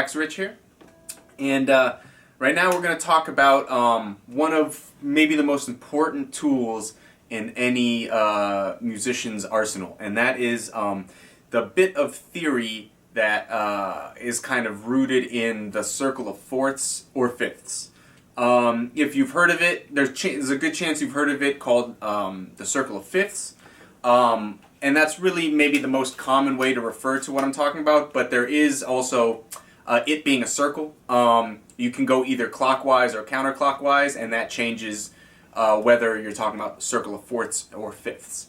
Wax Rich here, and right now we're going to talk about one of maybe the most important tools in any musician's arsenal, and that is the bit of theory that is kind of rooted in the circle of fourths or fifths. If you've heard of it, there's a good chance you've heard of it, called the circle of fifths. And that's really maybe the most common way to refer to what I'm talking about, but there is also it being a circle. You can go either clockwise or counterclockwise, and that changes whether you're talking about the circle of fourths or fifths.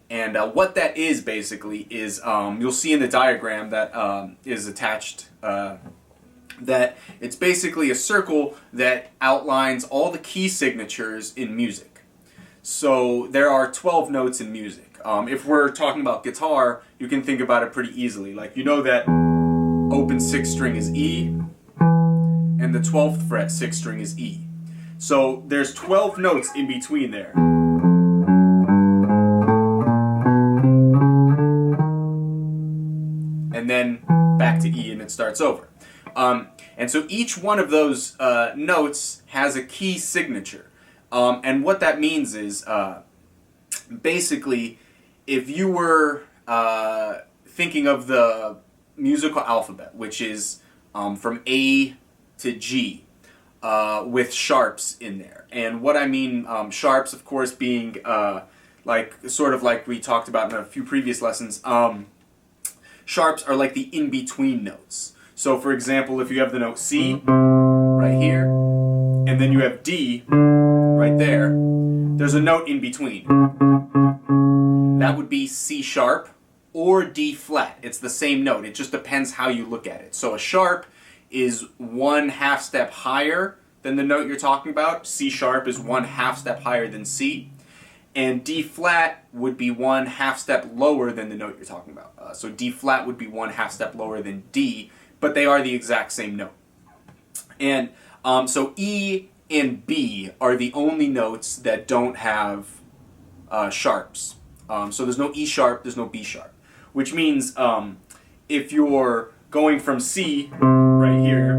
And what that is basically is, you'll see in the diagram that is attached, that it's basically a circle that outlines all the key signatures in music. So there are 12 notes in music. If we're talking about guitar, you can think about it pretty easily. Like, you know that open 6th string is E, and the 12th fret 6th string is E. So there's 12 notes in between there. And then back to E, and it starts over. And so each one of those notes has a key signature. And what that means is, basically, if you were thinking of the musical alphabet, which is from A to G, with sharps in there. And what I mean, sharps, of course, being sort of like we talked about in a few previous lessons, sharps are like the in-between notes. So for example, if you have the note C right here, and then you have D right there, there's a note in between. That would be C sharp or D flat. It's the same note. It just depends how you look at it. So a sharp is 1/2 step higher than the note you're talking about. C sharp is 1/2 step higher than C. And D flat would be 1/2 step lower than the note you're talking about. So D flat would be 1/2 step lower than D, but they are the exact same note. And so E and B are the only notes that don't have sharps. So there's no E sharp, there's no B sharp. Which means if you're going from C right here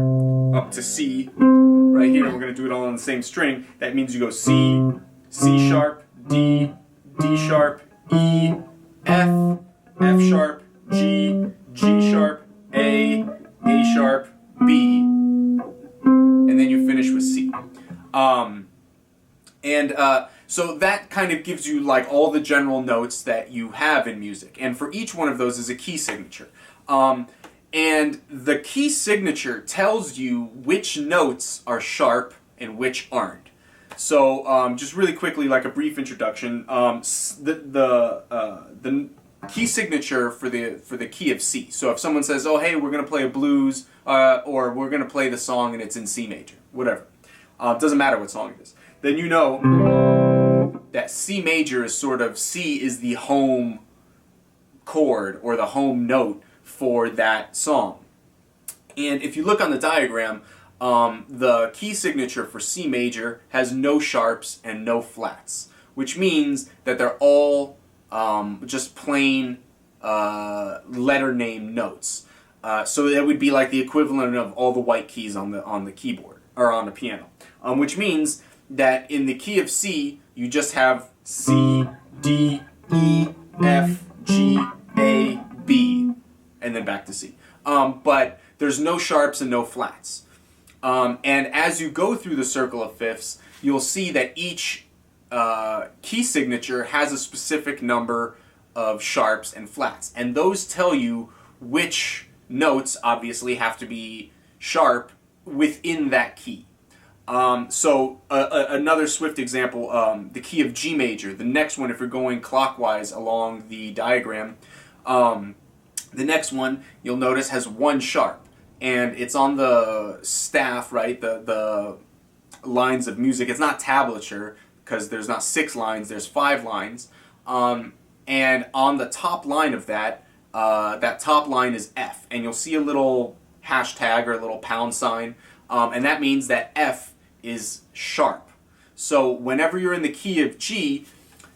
up to C right here, we're going to do it all on the same string, that means you go C, C sharp, D, D sharp, E, F, F sharp, G, G sharp, A sharp, B, and then you finish with C. So that kind of gives you like all the general notes that you have in music, and for each one of those is a key signature. And the key signature tells you which notes are sharp and which aren't. So just really quickly, like a brief introduction, the key signature for the key of C. So if someone says, "Oh, hey, we're going to play a blues," or "We're going to play the song and it's in C major," whatever. It doesn't matter what song it is. Then you know that C major is sort of, C is the home chord or the home note for that song. And if you look on the diagram, the key signature for C major has no sharps and no flats, which means that they're all just plain letter name notes. So that would be like the equivalent of all the white keys on the keyboard or on the piano, which means that in the key of C you just have C, D, E, F, G, A, B, and then back to C. But there's no sharps and no flats. And as you go through the circle of fifths, you'll see that each key signature has a specific number of sharps and flats. And those tell you which notes obviously have to be sharp within that key. So another swift example, the key of G major, the next one, if you're going clockwise along the diagram, the next one you'll notice has one sharp, and it's on the staff, right, the lines of music. It's not tablature because there's not 6 lines, there's 5 lines, and on the top line of that, that top line is F, and you'll see a little hashtag or a little pound sign, and that means that F is sharp. So whenever you're in the key of G,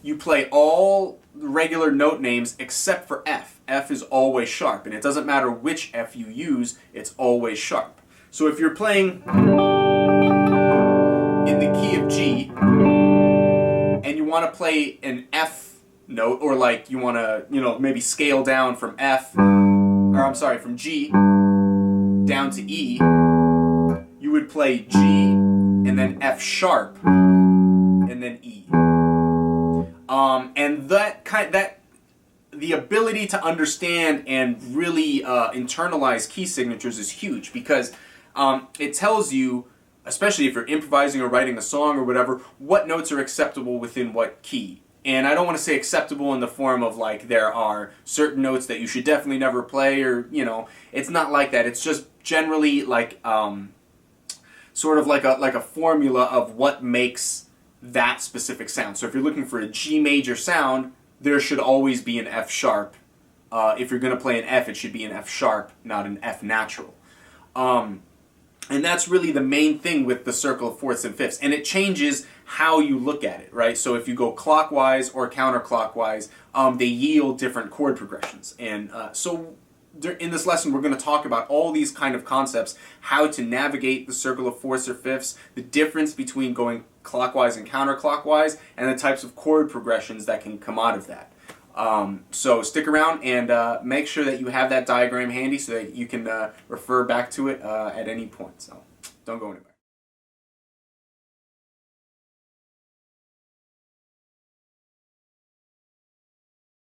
you play all regular note names except for F. F is always sharp, and it doesn't matter which F you use, it's always sharp. So if you're playing in the key of G, and you want to play an F note, or like you want to, maybe scale down from F, or I'm sorry, from G down to E, you would play G and then F sharp and then E. And the ability to understand and really internalize key signatures is huge, because it tells you, especially if you're improvising or writing a song or whatever, what notes are acceptable within what key. And I don't want to say acceptable in the form of like there are certain notes that you should definitely never play, or it's not like that. It's just generally like sort of like a formula of what makes that specific sound. So if you're looking for a G major sound, there should always be an F sharp. If you're going to play an F, it should be an F sharp, not an F natural. And that's really the main thing with the circle of fourths and fifths. And it changes how you look at it, right? So if you go clockwise or counterclockwise, they yield different chord progressions. And so in this lesson, we're going to talk about all these kind of concepts, how to navigate the circle of fourths or fifths, the difference between going clockwise and counterclockwise, and the types of chord progressions that can come out of that. So stick around and make sure that you have that diagram handy so that you can refer back to it at any point. So don't go anywhere.